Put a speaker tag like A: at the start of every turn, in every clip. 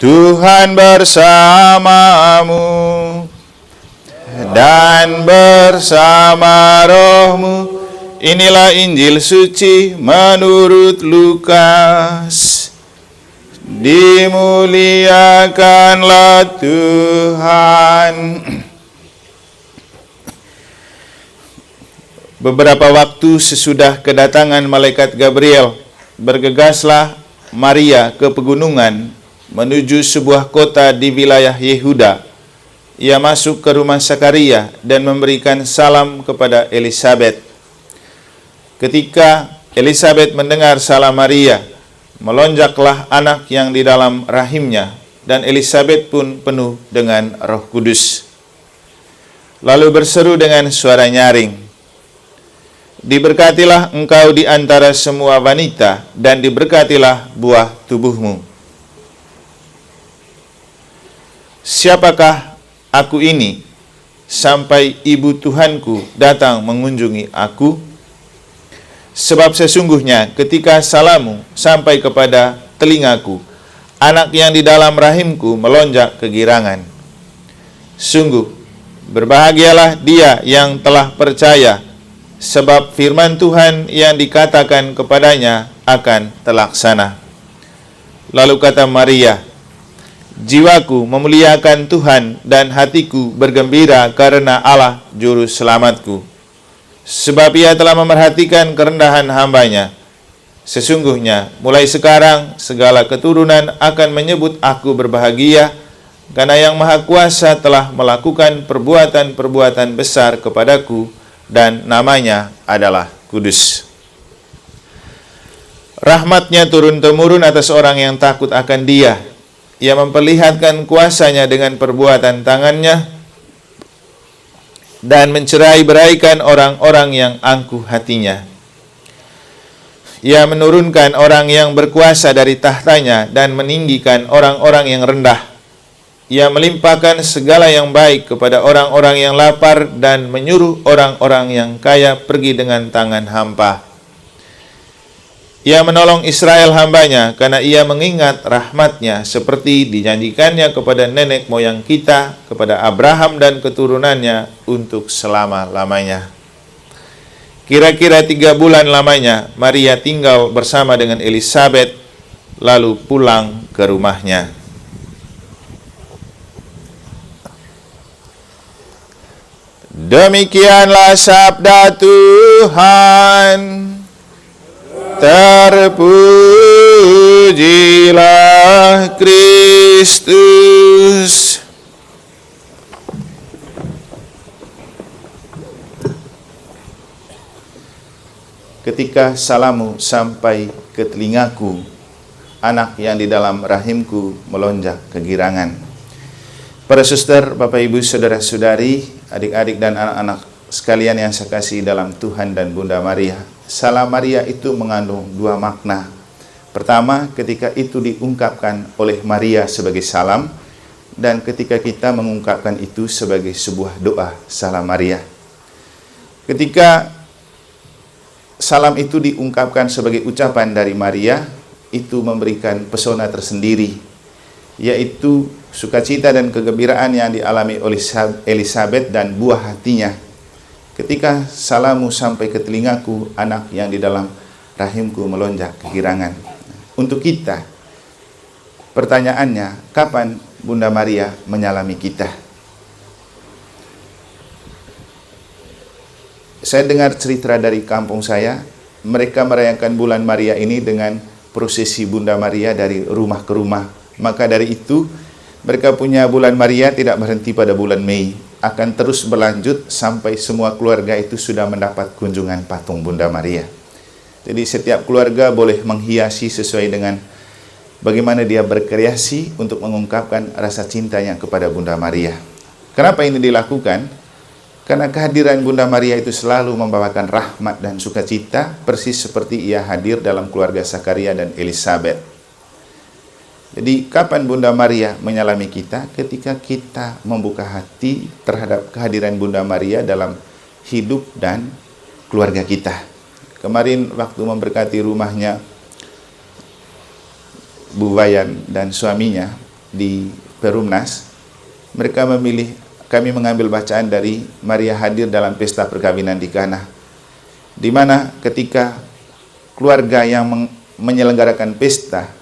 A: Tuhan bersamamu dan bersama rohmu. Inilah Injil suci menurut Lukas. Dimuliakanlah Tuhan. Beberapa waktu sesudah kedatangan malaikat Gabriel, bergegaslah Maria ke pegunungan menuju sebuah kota di wilayah Yehuda. Ia masuk ke rumah Sakaria dan memberikan salam kepada Elisabet. Ketika Elisabet mendengar salam Maria, melonjaklah anak yang di dalam rahimnya, dan Elisabet pun penuh dengan Roh Kudus. Lalu berseru dengan suara nyaring, "Diberkatilah engkau di antara semua wanita, dan diberkatilah buah tubuhmu." "Siapakah aku ini, sampai ibu Tuhanku datang mengunjungi aku? Sebab sesungguhnya ketika salammu sampai kepada telingaku, anak yang di dalam rahimku melonjak kegirangan. Sungguh, berbahagialah dia yang telah percaya, sebab firman Tuhan yang dikatakan kepadanya akan terlaksana." Lalu kata Maria, "Jiwaku memuliakan Tuhan dan hatiku bergembira karena Allah Juru Selamatku. Sebab ia telah memerhatikan kerendahan hambanya. Sesungguhnya mulai sekarang segala keturunan akan menyebut aku berbahagia, karena Yang Maha Kuasa telah melakukan perbuatan-perbuatan besar kepadaku, dan namanya adalah kudus. Rahmatnya turun-temurun atas orang yang takut akan Dia. Ia memperlihatkan kuasanya dengan perbuatan tangannya, dan mencerai-beraikan orang-orang yang angkuh hatinya. Ia menurunkan orang yang berkuasa dari tahtanya dan meninggikan orang-orang yang rendah. Ia melimpahkan segala yang baik kepada orang-orang yang lapar dan menyuruh orang-orang yang kaya pergi dengan tangan hampa. Ia menolong Israel hambanya, karena ia mengingat rahmatnya seperti dijanjikannya kepada nenek moyang kita, kepada Abraham dan keturunannya untuk selama-lamanya. Kira-kira 3 bulan lamanya, Maria tinggal bersama dengan Elisabet, lalu pulang ke rumahnya. Demikianlah sabda Tuhan. Terpujilah Kristus. Ketika salammu sampai ke telingaku, anak yang di dalam rahimku melonjak kegirangan. Para suster, Bapak Ibu, saudara-saudari, adik-adik dan anak-anak sekalian yang saya kasihi dalam Tuhan dan Bunda Maria, salam Maria itu mengandung 2 makna. Pertama, ketika itu diungkapkan oleh Maria sebagai salam, dan ketika kita mengungkapkan itu sebagai sebuah doa, salam Maria. Ketika salam itu diungkapkan sebagai ucapan dari Maria, itu memberikan pesona tersendiri, yaitu sukacita dan kegembiraan yang dialami oleh Elisabet dan buah hatinya. Ketika salammu sampai ke telingaku, anak yang di dalam rahimku melonjak kegirangan. Untuk kita, pertanyaannya, kapan Bunda Maria menyalami kita? Saya dengar cerita dari kampung saya, mereka merayakan bulan Maria ini dengan prosesi Bunda Maria dari rumah ke rumah. Maka dari itu, mereka punya bulan Maria tidak berhenti pada bulan Mei, akan terus berlanjut sampai semua keluarga itu sudah mendapat kunjungan patung Bunda Maria. Jadi setiap keluarga boleh menghiasi sesuai dengan bagaimana dia berkreasi untuk mengungkapkan rasa cintanya kepada Bunda Maria. Kenapa ini dilakukan? Karena kehadiran Bunda Maria itu selalu membawakan rahmat dan sukacita, persis seperti ia hadir dalam keluarga Sakaria dan Elisabet. Jadi kapan Bunda Maria menyalami kita? Ketika kita membuka hati terhadap kehadiran Bunda Maria dalam hidup dan keluarga kita. Kemarin waktu memberkati rumahnya Bu Wayan dan suaminya, di Perumnas, mereka memilih, kami mengambil bacaan dari Maria hadir dalam pesta perkawinan di Kana, di mana ketika keluarga yang menyelenggarakan pesta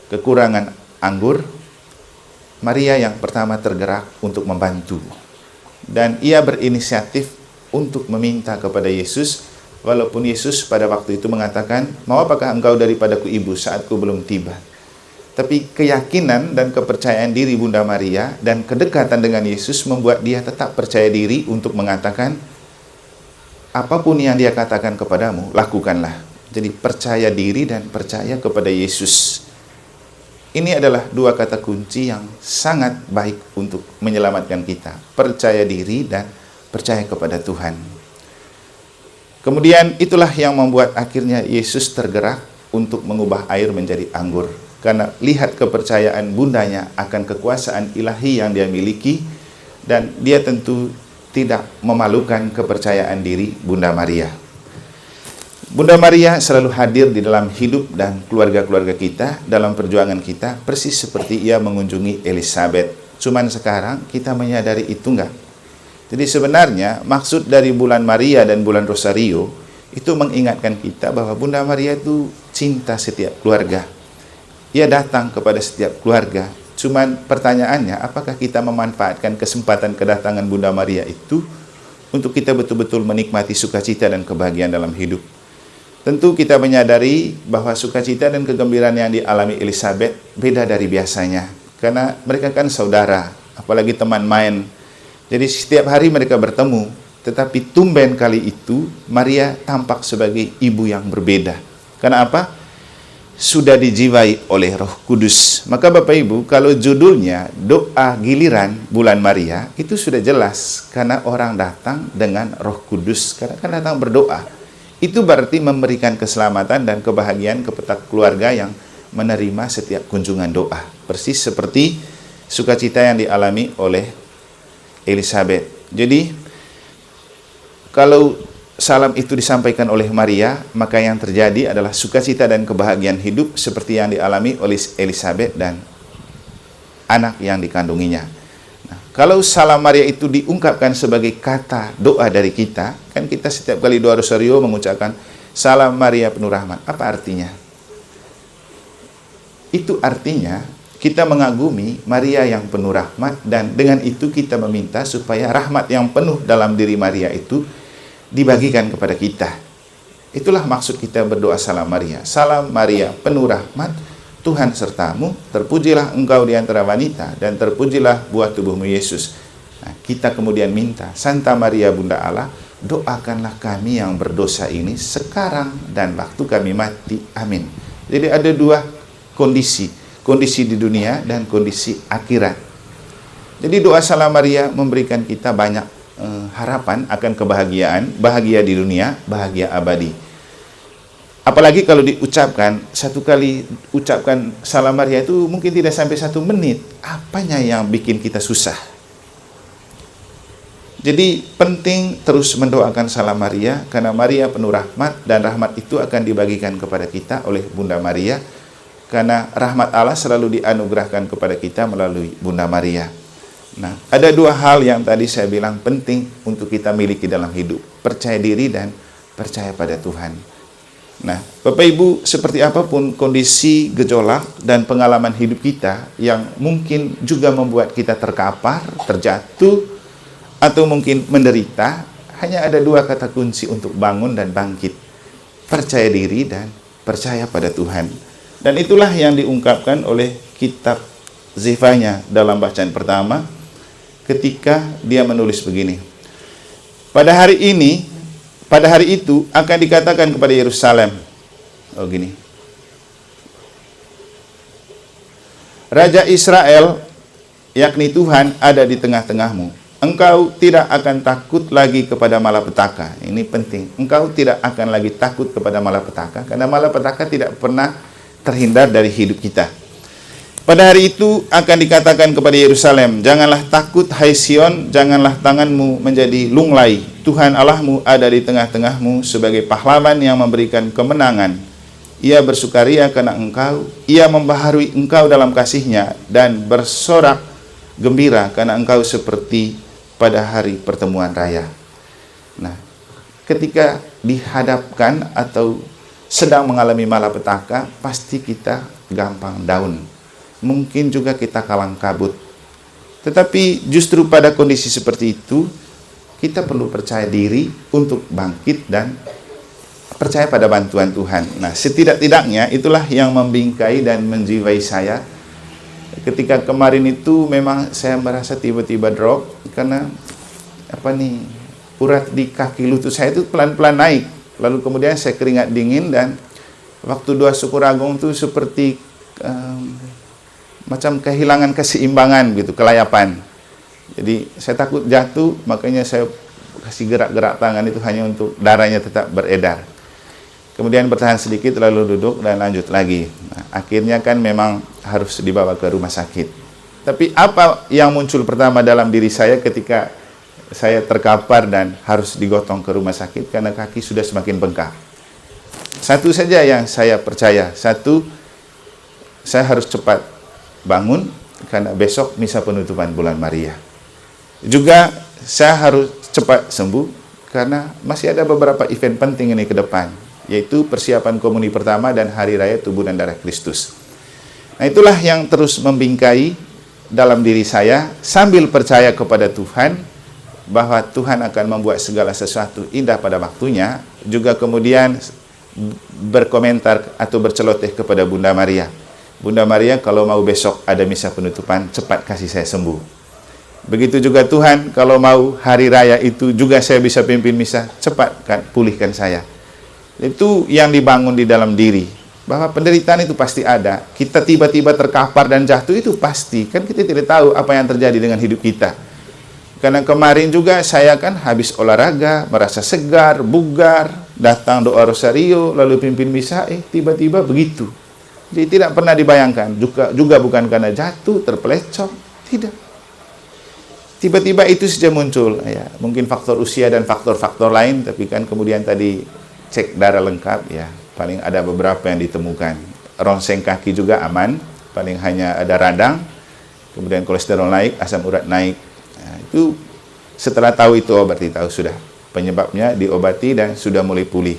A: kekurangan anggur, Maria yang pertama tergerak untuk membantu. Dan ia berinisiatif untuk meminta kepada Yesus, walaupun Yesus pada waktu itu mengatakan, "Mau apakah engkau daripadaku ibu, saatku belum tiba." Tapi keyakinan dan kepercayaan diri Bunda Maria dan kedekatan dengan Yesus membuat dia tetap percaya diri untuk mengatakan, apapun yang dia katakan kepadamu, lakukanlah. Jadi percaya diri dan percaya kepada Yesus. Ini adalah dua kata kunci yang sangat baik untuk menyelamatkan kita. Percaya diri dan percaya kepada Tuhan. Kemudian itulah yang membuat akhirnya Yesus tergerak untuk mengubah air menjadi anggur. Karena lihat kepercayaan bundanya akan kekuasaan ilahi yang dia miliki, dan dia tentu tidak memalukan kepercayaan diri Bunda Maria. Bunda Maria selalu hadir di dalam hidup dan keluarga-keluarga kita, dalam perjuangan kita, persis seperti ia mengunjungi Elizabeth. Cuman sekarang kita menyadari itu enggak? Jadi sebenarnya maksud dari bulan Maria dan bulan Rosario itu mengingatkan kita bahwa Bunda Maria itu cinta setiap keluarga. Ia datang kepada setiap keluarga. Cuman pertanyaannya, apakah kita memanfaatkan kesempatan kedatangan Bunda Maria itu untuk kita betul-betul menikmati sukacita dan kebahagiaan dalam hidup? Tentu kita menyadari bahwa sukacita dan kegembiraan yang dialami Elizabeth beda dari biasanya. Karena mereka kan saudara, apalagi teman main. Jadi setiap hari mereka bertemu. Tetapi tumben kali itu, Maria tampak sebagai ibu yang berbeda. Karena apa? Sudah dijiwai oleh Roh Kudus. Maka Bapak Ibu, kalau judulnya doa giliran bulan Maria, itu sudah jelas. Karena orang datang dengan Roh Kudus. Karena kan datang berdoa. Itu berarti memberikan keselamatan dan kebahagiaan kepada keluarga yang menerima setiap kunjungan doa. Persis seperti sukacita yang dialami oleh Elizabeth. Jadi, kalau salam itu disampaikan oleh Maria, maka yang terjadi adalah sukacita dan kebahagiaan hidup seperti yang dialami oleh Elizabeth dan anak yang dikandunginya. Nah, kalau salam Maria itu diungkapkan sebagai kata doa dari kita, kan kita setiap kali doa Rosario mengucapkan salam Maria penuh rahmat. Apa artinya? Itu artinya kita mengagumi Maria yang penuh rahmat, dan dengan itu kita meminta supaya rahmat yang penuh dalam diri Maria itu dibagikan kepada kita. Itulah maksud kita berdoa salam Maria. Salam Maria penuh rahmat, Tuhan sertamu, terpujilah engkau di antara wanita, dan terpujilah buah tubuhmu Yesus. Nah, kita kemudian minta, Santa Maria Bunda Allah, doakanlah kami yang berdosa ini sekarang dan waktu kami mati. Amin. Jadi ada dua kondisi di dunia dan kondisi akhirat. Jadi doa salam Maria memberikan kita banyak harapan akan kebahagiaan, bahagia di dunia, bahagia abadi. Apalagi kalau diucapkan, satu kali ucapkan salam Maria itu mungkin tidak sampai 1 menit. Apanya yang bikin kita susah? Jadi penting terus mendoakan salam Maria, karena Maria penuh rahmat, dan rahmat itu akan dibagikan kepada kita oleh Bunda Maria, karena rahmat Allah selalu dianugerahkan kepada kita melalui Bunda Maria. Nah, ada dua hal yang tadi saya bilang penting untuk kita miliki dalam hidup. Percaya diri dan percaya pada Tuhan. Nah, Bapak Ibu, seperti apapun kondisi gejolak dan pengalaman hidup kita yang mungkin juga membuat kita terkapar, terjatuh, atau mungkin menderita, hanya ada dua kata kunci untuk bangun dan bangkit. Percaya diri dan percaya pada Tuhan. Dan itulah yang diungkapkan oleh kitab Zefanya dalam bacaan pertama ketika dia menulis begini. Pada hari itu akan dikatakan kepada Yerusalem, gini, Raja Israel, yakni Tuhan, ada di tengah-tengahmu. Engkau tidak akan takut lagi kepada malapetaka. Ini penting. Engkau tidak akan lagi takut kepada malapetaka, karena malapetaka tidak pernah terhindar dari hidup kita. Pada hari itu akan dikatakan kepada Yerusalem, janganlah takut hai Sion, janganlah tanganmu menjadi lunglai. Tuhan Allahmu ada di tengah-tengahmu sebagai pahlawan yang memberikan kemenangan. ia bersukaria karena engkau, ia membaharui engkau dalam kasih-Nya dan bersorak gembira karena engkau seperti pada hari pertemuan raya. Nah, ketika dihadapkan atau sedang mengalami malapetaka, pasti kita gampang down. Mungkin juga kita kalang kabut. Tetapi justru pada kondisi seperti itu, kita perlu percaya diri untuk bangkit dan percaya pada bantuan Tuhan. Nah, setidak-tidaknya itulah yang membingkai dan menjiwai saya. Ketika kemarin itu memang saya merasa tiba-tiba drop karena urat di kaki lutut saya itu pelan-pelan naik. Lalu kemudian saya keringat dingin dan waktu doa syukur agung itu seperti macam kehilangan keseimbangan gitu, kelayapan. Jadi saya takut jatuh, makanya saya kasih gerak-gerak tangan itu hanya untuk darahnya tetap beredar. Kemudian bertahan sedikit lalu duduk dan lanjut lagi. Nah, akhirnya kan memang harus dibawa ke rumah sakit. Tapi apa yang muncul pertama dalam diri saya ketika saya terkapar dan harus digotong ke rumah sakit karena kaki sudah semakin bengkak? Satu saja yang saya percaya. Satu, saya harus cepat bangun karena besok misa penutupan bulan Maria. Juga saya harus cepat sembuh karena masih ada beberapa event penting ini ke depan, yaitu persiapan komuni pertama dan hari raya tubuh dan darah Kristus. Nah, itulah yang terus membingkai dalam diri saya sambil percaya kepada Tuhan bahwa Tuhan akan membuat segala sesuatu indah pada waktunya. Juga kemudian berkomentar atau berceloteh kepada Bunda Maria. Bunda Maria, kalau mau besok ada misa penutupan, cepat kasih saya sembuh. Begitu juga Tuhan, kalau mau hari raya itu juga saya bisa pimpin misa, cepat kan pulihkan saya. Itu yang dibangun di dalam diri, bahwa penderitaan itu pasti ada. Kita tiba-tiba terkapar dan jatuh itu pasti, kan kita tidak tahu apa yang terjadi dengan hidup kita. Karena kemarin juga saya kan habis olahraga, merasa segar, bugar, datang doa rosario, lalu pimpin misa, tiba-tiba begitu. Jadi tidak pernah dibayangkan, juga bukan karena jatuh, terpelecok, tidak. Tiba-tiba itu saja muncul, ya mungkin faktor usia dan faktor-faktor lain, tapi kan kemudian tadi cek darah lengkap, ya paling ada beberapa yang ditemukan. Ronseng kaki juga aman, paling hanya ada radang, kemudian kolesterol naik, asam urat naik. Nah, itu setelah tahu itu berarti tahu sudah penyebabnya, diobati dan sudah mulai pulih.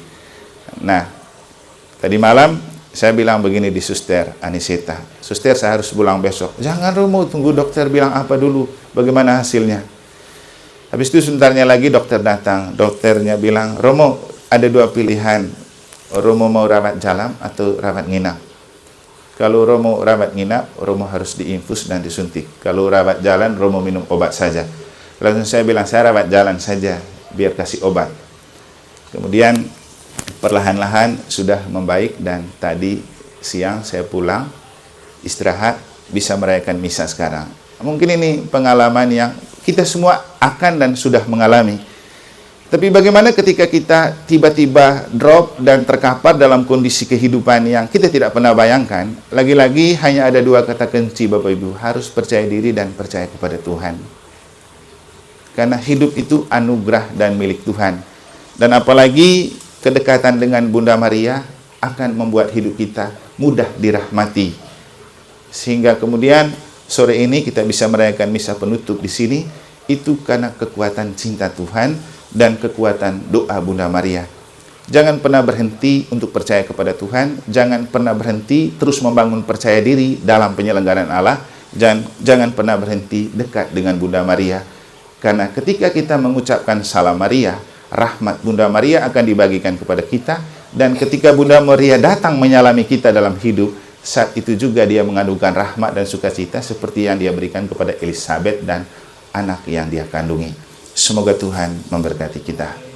A: Nah, tadi malam saya bilang begini di Suster Aniseta, Suster saya harus pulang besok. Jangan Romo, tunggu dokter bilang apa dulu, bagaimana hasilnya. Habis itu sebentarnya lagi dokter datang, dokternya bilang, Romo ada dua pilihan, Romo mau rawat jalan atau rawat nginap. Kalau Romo rawat nginap, Romo harus diinfus dan disuntik. Kalau rawat jalan, Romo minum obat saja. Langsung saya bilang, saya rawat jalan saja, biar kasih obat. Kemudian perlahan-lahan sudah membaik dan tadi siang saya pulang, istirahat, bisa merayakan misa sekarang. Mungkin ini pengalaman yang kita semua akan dan sudah mengalami. Tapi bagaimana ketika kita tiba-tiba drop dan terkapar dalam kondisi kehidupan yang kita tidak pernah bayangkan? Lagi-lagi hanya ada dua kata kunci Bapak Ibu, harus percaya diri dan percaya kepada Tuhan. Karena hidup itu anugerah dan milik Tuhan. Dan apalagi kedekatan dengan Bunda Maria akan membuat hidup kita mudah dirahmati. Sehingga kemudian sore ini kita bisa merayakan misa penutup di sini, itu karena kekuatan cinta Tuhan dan kekuatan doa Bunda Maria. Jangan pernah berhenti untuk percaya kepada Tuhan, jangan pernah berhenti terus membangun percaya diri dalam penyelenggaraan Allah, jangan pernah berhenti dekat dengan Bunda Maria. Karena ketika kita mengucapkan salam Maria, rahmat Bunda Maria akan dibagikan kepada kita, dan ketika Bunda Maria datang menyalami kita dalam hidup, saat itu juga dia mengandungkan rahmat dan sukacita seperti yang dia berikan kepada Elizabeth dan anak yang dia kandungi. Semoga Tuhan memberkati kita.